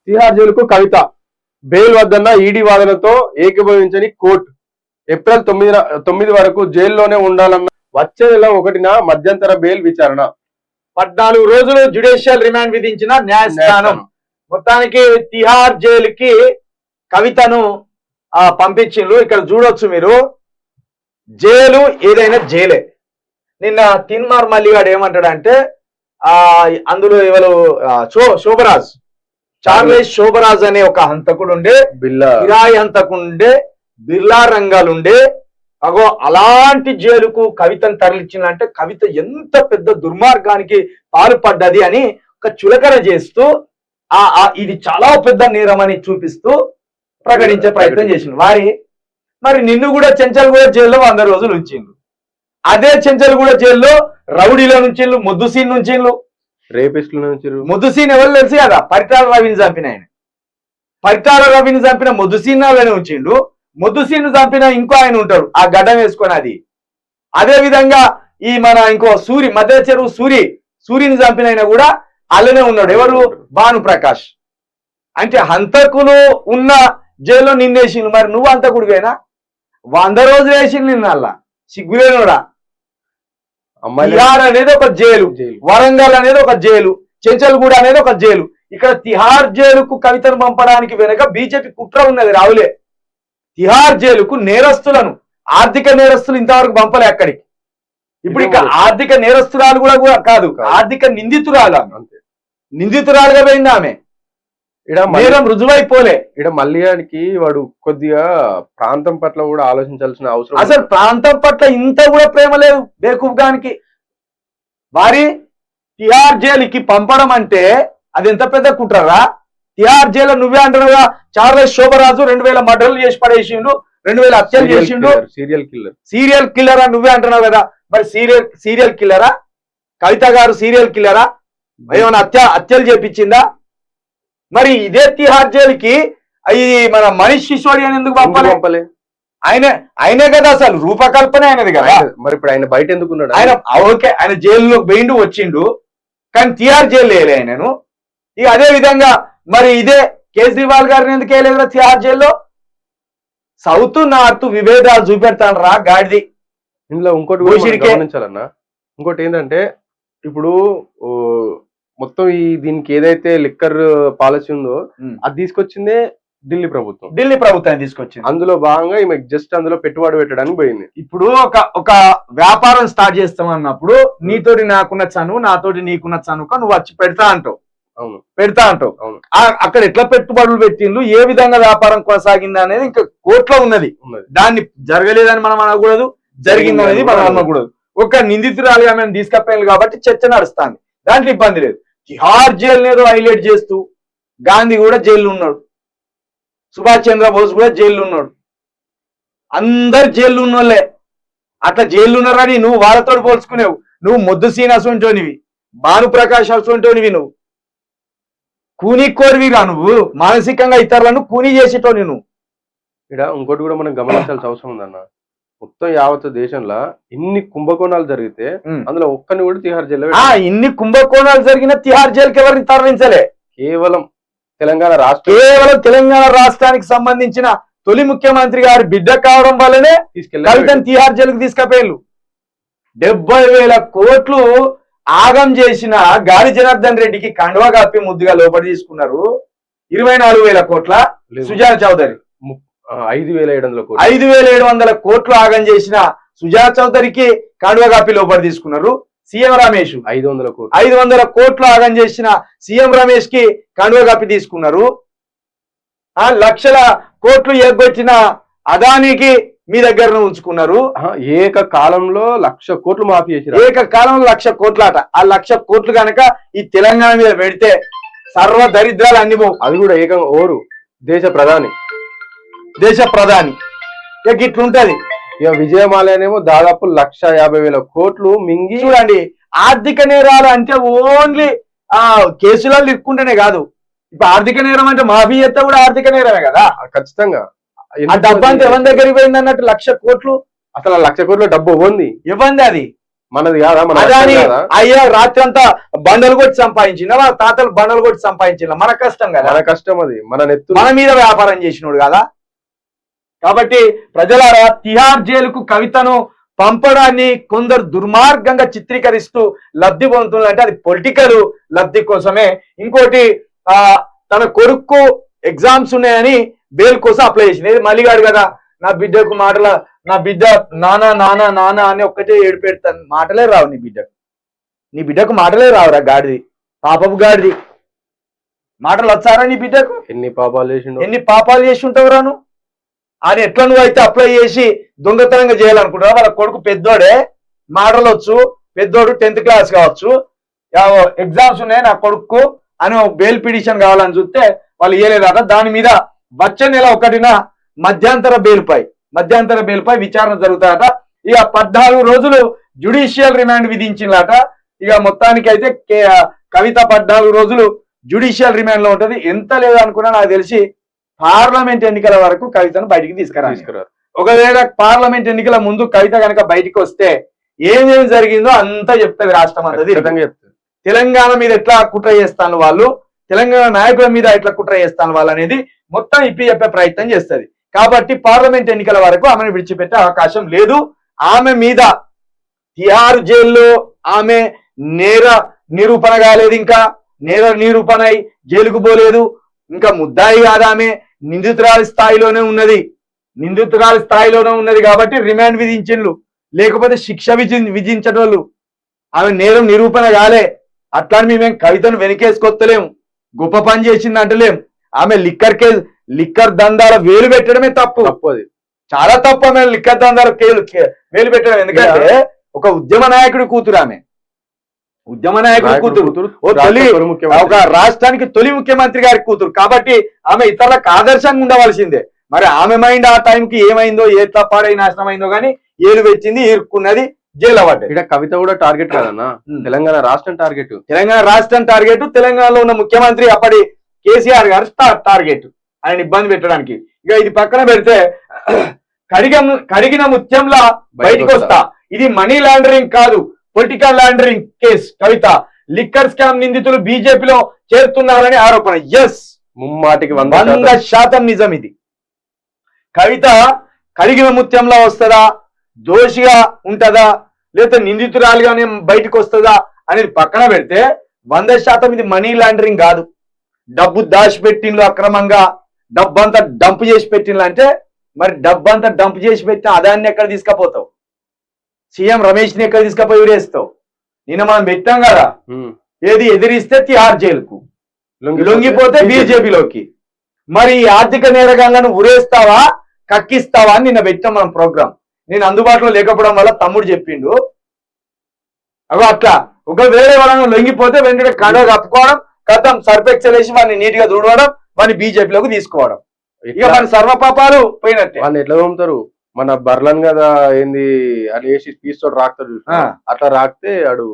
తిహార్ జైలుకు కవిత బెయిల్ వద్దన్న ED వాదనతో ఏకీభవించని court. April 9 వరకు జైల్లోనే ఉండాలన్న వచ్చే నెల 1న మధ్యంతర బెయిల్ విచారణ. 14 రోజులు జ్యుడిషియల్ రిమాండ్ విధించిన న్యాయస్థానం మొత్తానికి తిహార్ జైలుకి కవితను పంపించిండ్రు. ఇక్కడ చూడొచ్చు మీరు, జైలు ఏదైనా జైలే. నిన్న తిన్మార్ మల్లిగాడు ఏమంటాడంటే అందులో ఎవరు శోభరాజ్, చార్లెస్ శోభరాజ్ అనే ఒక హంతకుడు ఉండే, కిరాయి హంతకుడు ఉండే, బిర్లా రంగాలుండే, అగో అలాంటి జైలుకు కవితను తరలించిందంటే కవిత ఎంత పెద్ద దుర్మార్గానికి పాల్పడ్డది అని ఒక చులకన చేస్తూ ఇది చాలా పెద్ద నేరం అని చూపిస్తూ ప్రకటించే ప్రయత్నం చేసిండు. మరి నిన్ను కూడా చెంచల్గూడ జైల్లో 100 రోజులు ఉంచిండ్రు. అదే చెంచల్గూడ జైల్లో రౌడీలో నుంచి ముద్దుసీన్ నుంచి రేపిస్టుల నుంచి ముద్దుసీన్ ఎవరు తెలుసు కదా, పరిటాల రవిని చంపిన ఆయన. పరిటాల రవిని చంపిన ముద్దుసీన్ అలానే ఉంచిండు. ముద్దుసీన్ చంపిన ఇంకో ఆయన ఉంటాడు ఆ గడ్డం వేసుకొని. అదే విధంగా ఈ మన ఇంకో మధ్య చెరువు సూరిని చంపిన ఆయన కూడా అలానే ఉన్నాడు. ఎవరు? భానుప్రకాష్. అంటే హంతకులు ఉన్న జైల్లో నిన్నేసిండు. మరి నువ్వు హంతకుడివేనా? 100 రోజులు వేసిండు నిన్న. అలా సిగ్గులేనుడా. తిహార్ అనేది ఒక జైలు, వరంగల్ అనేది ఒక జైలు, చెంచల్గూడ అనేది ఒక జైలు. ఇక్కడ తిహార్ జైలుకు కవితను పంపడానికి వెనక బీజేపీ కుట్ర ఉన్నది. రావులే తిహార్ జైలుకు నేరస్తులను, ఆర్థిక నేరస్తులు ఇంతవరకు పంపలే అక్కడికి. ఇప్పుడు ఇక ఆర్థిక నేరస్తురాలు కూడా కాదు, ఆర్థిక నిందితురాలుగా పోయింది ఆమె. నేరం రుజువైపోలే. ఇక్కడ మల్లిగాడికి వాడు కొద్దిగా ప్రాంతం పట్ల కూడా ఆలోచించాల్సిన అవసరం. అసలు ప్రాంతం పట్ల ఇంత కూడా ప్రేమ లేదు బేకూఫ్గానికి. వారి తిహార్ జైలుకి పంపడం అంటే అది ఎంత పెద్ద కుట్రరా. తిహార్ జైలు నువ్వే అంటున్నావుగా, చార్లెస్ శోభరాజు 2000 మర్డర్లు చేసి పడేసిండు, 2000 హత్యలు చేసిండు, సీరియల్ కిల్లర్ అని నువ్వే అంటున్నావు కదా. మరి సీరియల్ కిల్లరా కవిత గారు? సీరియల్ కిల్లరా? ఏమైనా హత్యలు చేపించిందా? మరి ఇదే తిహార్ జైలుకి మన మనీష్ సిసోడియా ఎందుకు పంపలే? ఆయనే కదా అసలు రూపకల్పన అయినది కదా. మరి ఇప్పుడు ఆయన బయట ఎందుకు ఉన్నాడు? ఆయన జైల్లో బెయిండు వచ్చిండు, కానీ తిహార్ జైలు వేయలే ఆయనను. ఇక అదే విధంగా మరి ఇదే కేజ్రీవాల్ గారిని ఎందుకు వేయలేదు తిహార్ జైల్లో? సౌత్ నార్త్ విభేదాలు చూపెడతాను రా గాడిది. ఇందులో ఇంకోటి గమనించాలన్నా, ఇంకోటి ఏంటంటే ఇప్పుడు మొత్తం దీనికి ఏదైతే లిక్కర్ పాలసీ ఉందో అది తీసుకొచ్చిందే ఢిల్లీ ప్రభుత్వం తీసుకొచ్చింది. అందులో భాగంగా ఈమె జస్ట్ అందులో పెట్టుబడి పెట్టడానికి పోయింది. ఇప్పుడు ఒక వ్యాపారం స్టార్ట్ చేస్తామన్నప్పుడు నీతోటి నాకున్న చనువు, నాతోటి నీకున్న చనువు నువ్వు వచ్చి పెడతా అంటావు. అక్కడ ఎట్లా పెట్టుబడులు పెట్టిండ్రు, ఏ విధంగా వ్యాపారం కొనసాగింది అనేది ఇంకా కోర్టులో ఉన్నది. దాన్ని జరగలేదని మనం అనకూడదు, జరిగిందనేది మనం అనకూడదు. ఒక నిందితురాలు ఆమె తీసుకపోయింది కాబట్టి చర్చ నడుస్తాంది, దాంట్లో ఇబ్బంది లేదు. తిహార్ జైలు ఏదో హైలైట్ చేస్తూ గాంధీ కూడా జైల్లో ఉన్నాడు, సుభాష్ చంద్రబోస్ కూడా జైల్లో ఉన్నాడు, అందరు జైల్లో ఉన్నోళ్ళే. అట్లా జైల్లో ఉన్నారని నువ్వు వాళ్ళతో పోల్చుకునేవు. నువ్వు ముద్దుసీన్ అసొంటోనివి, భానుప్రకాష్ అసొంటోనివి, నువ్వు కూనీ కోరివిరా. నువ్వు మానసికంగా ఇతరులను కూనీ చేసేటోని నువ్వు. ఇక్కడ ఇంకోటి కూడా మనం గమనించాల్సిన అవసరం ఉందన్న. మొత్తం యావత్ దేశంలో ఇన్ని కుంభకోణాలు జరిగితే అందులో ఒక్కని కూడా తిహార్ జైలు. ఇన్ని కుంభకోణాలు జరిగిన తిహార్ జైలుకి ఎవరిని తరలించలే. కేవలం తెలంగాణ రాష్ట్రానికి సంబంధించిన తొలి ముఖ్యమంత్రి గారి బిడ్డ కావడం వల్లనే కవితను తిహార్ జైలుకు తీసుకుపోయారు. 70,000 కోట్లు ఆగం చేసిన గాలి జనార్దన్ రెడ్డికి కండువా కప్పి ముద్దుగా లోపలి తీసుకున్నారు. 24,000 కోట్ల సుజాత చౌదరి, 5,700 కోట్లు ఆగం చేసిన సుజాత చౌదరికి కండువా కప్పి లోపలి తీసుకున్నారు. సీఎం రమేష్ 500 కోట్లు ఆగం చేసిన సీఎం రమేష్ కి కండువా కప్పి తీసుకున్నారు. లక్షల కోట్లు ఎగ్గొచ్చిన అదానికి మీ దగ్గర ఉంచుకున్నారు. ఏకకాలంలో 1,00,000 కోట్లు మాఫీ చేశారు. ఏకకాలంలో 1,00,000 కోట్లు అట. ఆ 1,00,000 కోట్లు కనుక ఈ తెలంగాణ మీద పెడితే సర్వ దరిద్రాలు అన్ని పోవు. అది కూడా ఏకంగా ఓరు దేశ ప్రధాని ఇట్లుంటది. ఇక విజయమాలనేమో దాదాపు 1,50,000 కోట్లు మింగి. చూడండి, ఆర్థిక నేరాలు అంటే ఓన్లీ కేసులలో ఇరుక్కుంటేనే కాదు. ఇప్పుడు ఆర్థిక నేరం అంటే మాఫీ చేస్తే కూడా ఆర్థిక నేరమే కదా. ఖచ్చితంగా ఆ డబ్బు అంతా ఎవరి దగ్గరికి పోయింది అన్నట్టు 1,00,000 కోట్లు. అసలు 1,00,000 కోట్ల డబ్బు ఇవ్వండి అది మనది కాదా, మన అదాని కష్టం కాదా? అయ్యా రాత్రి అంతా బండలు కొట్టి సంపాదించిన వాళ్ళ తాతలు బండలు కొట్టి సంపాదించిన మన కష్టం కదా, మన కష్టం అది, మన నెత్తు. మన మీద వ్యాపారం చేసినోడు కదా. కాబట్టి ప్రజలారా, తిహార్ జైలుకు కవితను పంపడాన్ని కొందరు దుర్మార్గంగా చిత్రీకరిస్తూ లబ్ధి పొందుతుందంటే అది పొలిటికల్ లబ్ధి కోసమే. ఇంకోటి తన కొడుకు ఎగ్జామ్స్ ఉన్నాయని బెయిల్ కోసం అప్లై చేసింది. మల్లిగాడు కదా, నా బిడ్డకు నా బిడ్డ నానా నానా నానా అని ఒక్కటే ఏడిపెడతాను, మాటలే రావు నీ బిడ్డకు మాటలే రావురా గాడిది, పాపపు గాడిది. మాటలు వచ్చారా నీ బిడ్డకు? ఎన్ని పాపాలు చేసి ఉంటావురా నువ్వు? అని ఎట్లా నువ్వు అయితే అప్లై చేసి దొంగతనంగా చేయాలనుకుంటున్నావు? వాళ్ళ కొడుకు పెద్దోడే, మాటలు వచ్చు, పెద్దోడు 10th క్లాస్ కావచ్చు, ఎగ్జామ్స్ ఉన్నాయి నా కొడుకు అని బెయిల్ పిటిషన్ కావాలని చూస్తే వాళ్ళు ఇయ్యలేదట. దాని మీద వచ్చే నెల 1న మధ్యంతర బెయిల్పై విచారణ జరుగుతాయట. ఇక 14 రోజులు జ్యుడిషియల్ రిమాండ్ విధించిందట. ఇక మొత్తానికి అయితే కవిత 14 రోజులు జ్యుడిషియల్ రిమాండ్ లో ఉంటది. ఎంత లేదనుకున్నా నాకు తెలిసి పార్లమెంట్ ఎన్నికల వరకు కవితను బయటికి తీసుకురారు. ఒకవేళ పార్లమెంట్ ఎన్నికల ముందు కవిత కనుక బయటికి వస్తే ఏమేమి జరిగిందో అంతా చెప్తుంది, రాష్ట్రం అంతా. తెలంగాణ మీద ఎట్లా కుట్ర చేస్తాను వాళ్ళు, తెలంగాణ నాయకుల మీద ఎట్లా కుట్ర చేస్తాను వాళ్ళు అనేది మొత్తం ఇప్పి చెప్పే ప్రయత్నం చేస్తుంది. కాబట్టి పార్లమెంట్ ఎన్నికల వరకు ఆమెను విడిచిపెట్టే అవకాశం లేదు. ఆమె మీద తిహార్ జైల్లో ఆమె నేర నిరూపణ కాలేదు, ఇంకా నేర నిరూపణ అయి జైలుకు పోలేదు, ఇంకా ముద్దాయి కాదు, ఆమె నిందితురాలి స్థాయిలోనే ఉన్నది కాబట్టి రిమాండ్ విధించిండ్రు. లేకపోతే శిక్ష విధించటోళ్ళు. ఆమె నేరం నిరూపణ కాలే, అట్లా మేమేం కవితను వెనకేసుకొత్తలేము, గొప్ప పని చేసింది అంటలేం. ఆమె లిక్కర్ దందాల వేలు పెట్టడమే తప్పు, అది చాలా తప్పు. ఆమె లిక్కర్ దందాల వేలు పెట్టడం. ఎందుకంటే ఒక ఉద్యమ నాయకుడి కూతురు, ఆమె ఉద్యమ నాయకుడి కూతురు, ఒక రాష్ట్రానికి తొలి ముఖ్యమంత్రి గారి కూతురు. కాబట్టి ఆమె ఇతరులకు ఆదర్శంగా ఉండవలసిందే. మరి ఆమె మైండ్ ఆ టైంకి ఏమైందో, ఏ తప్పాడై నాశనం అయిందో కానీ ఏలు పెట్టింది, ఇరుక్కున్నది, జైలు పడ్డది. ఇక్కడ కవిత కూడా టార్గెట్ కాదన్నా, తెలంగాణ రాష్ట్రం టార్గెట్. తెలంగాణలో ఉన్న ముఖ్యమంత్రి అప్పటి కేసీఆర్ గారు టార్గెట్, ఆయన ఇబ్బంది పెట్టడానికి. ఇక ఇది పక్కన పెడితే కడిగిన ముత్యంలా బయటకు వస్తా, ఇది మనీ లాండరింగ్ కాదు, పొలిటికల్ లాండరింగ్ కేసు. కవిత లిక్కర్ స్కామ్ నిందితులు బీజేపీలో చేరుతున్నారని ఆరోపణ. ఎస్, ముమ్మాటికి 100% నిజం. ఇది కవిత కడిగిన ముత్యంలా వస్తుందా, దోషిగా ఉంటదా, లేదా నిందితురాలుగానే బయటకు వస్తుందా అనేది పక్కన పెడితే 100% ఇది మనీ లాండరింగ్ కాదు. డబ్బు దాచిపెట్టిండ్లు అక్రమంగా, డబ్బంతా డంప్ చేసి పెట్టిండ్లు అంటే మరి డబ్బంతా డంప్ చేసి పెట్టిన అదాన్ని ఎక్కడ తీసుకుపోతావు? సీఎం రమేష్ ని ఎక్కడ తీసుకుపోయి ఉరేస్తావు? నిన్న మనం పెట్టాం కదా, ఏది ఎదిరిస్తే తిహార్ జైలుకు, లొంగిపోతే బీజేపీలోకి. మరి ఈ ఆర్థిక నేరగాళ్లను ఉరేస్తావా, కక్కిస్తావా అని నిన్న పెట్టాం మనం ప్రోగ్రామ్. నేను అందుబాటులో లేకపోవడం వల్ల తమ్ముడు చెప్పిండు. అగో అట్లా ఒకవేళ ఎవరైనా లొంగిపోతే వెంటనే కండవ కప్పుకోవడం, కథం సర్పెక్సల్ వేసి వాడిని నీట్ గా చూడవడం, వాడిని బీజేపీలోకి తీసుకోవడం. ఇక మన సర్వపాపాలు పోయినట్టే. వాళ్ళు ఎట్లా పంపుతారు? మన బర్లన్ కదా ఏంది అని వేసి తీసుకోడు రాక్తాడు, అట్లా రాక్తే ఆడు.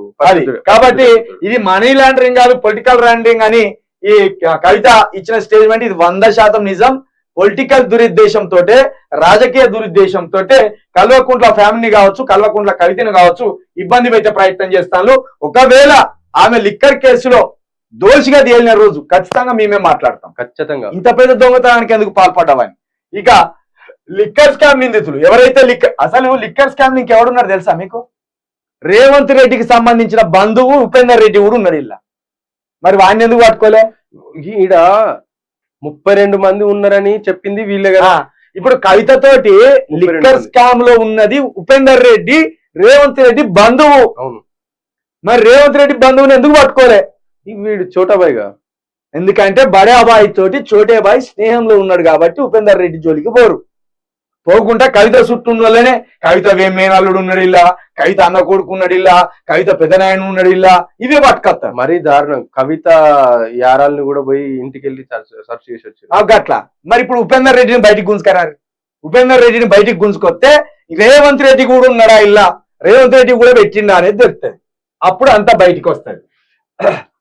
కాబట్టి ఇది మనీ లాండరింగ్ కాదు, పొలిటికల్ లాండరింగ్ అని ఈ కవిత ఇచ్చిన స్టేట్మెంట్ ఇది 100% నిజం. పొలిటికల్ దురుద్దేశంతో, రాజకీయ దురుద్దేశంతో కల్వకుంట్ల ఫ్యామిలీ కావచ్చు, కల్వకుంట్ల కవితను కావచ్చు ఇబ్బంది పెట్టే ప్రయత్నం చేస్తాను. ఒకవేళ ఆమె లిక్కర్ కేసులో దోషిగా తేలిన రోజు ఖచ్చితంగా మేమే మాట్లాడతాం. ఖచ్చితంగా ఇంత పెద్ద దొంగతనానికి ఎందుకు పాల్పడ్డావని. ఇక లిక్కర్ స్కామ్ నిందితులు ఎవరైతే అసలు లిక్కర్ స్కామ్ ఇంకెవడున్నారు తెలుసా మీకు? రేవంత్ రెడ్డికి సంబంధించిన బంధువు ఉపేందర్ రెడ్డి కూడా ఉన్నారు ఇలా. మరి వాడిని ఎందుకు పట్టుకోలే? ఈడ 32 మంది ఉన్నారని చెప్పింది వీళ్ళే కదా. ఇప్పుడు కవితతోటి లిక్కర్ స్కామ్ లో ఉన్నది ఉపేందర్ రెడ్డి, రేవంత్ రెడ్డి బంధువు. అవును, మరి రేవంత్ రెడ్డి బంధువుని ఎందుకు పట్టుకోలే? వీడు చోటాబాయిగా. ఎందుకంటే బడే అబాయి తోటి చోటే బాయ్ స్నేహంలో ఉన్నాడు కాబట్టి ఉపేందర్ రెడ్డి జోలికి పోకుండా కవిత చుట్టూ ఉన్న వాళ్ళనే కవిత వేమేనాళ్ళుడు ఉన్నాడు ఇలా, కవిత అన్న కొడుకు ఉన్నాడు ఇలా, కవిత పెదనాయన ఉన్నాడు ఇలా, ఇవే పట్టుకొస్తారు. మరీ దారుణం. కవిత యారాల్ని కూడా పోయి ఇంటికి వెళ్ళి సర్చ్ చేసి వచ్చారు అట్లా. మరి ఇప్పుడు ఉపేందర్ రెడ్డిని బయటికి గుంజుకరారు. ఉపేందర్ రెడ్డిని బయటికి గుంజుకొస్తే రేవంత్ రెడ్డి కూడా ఉన్నాడా ఇలా, రేవంత్ రెడ్డి కూడా పెట్టిండా అనేది తెలుస్తుంది. అప్పుడు అంతా బయటికి వస్తుంది.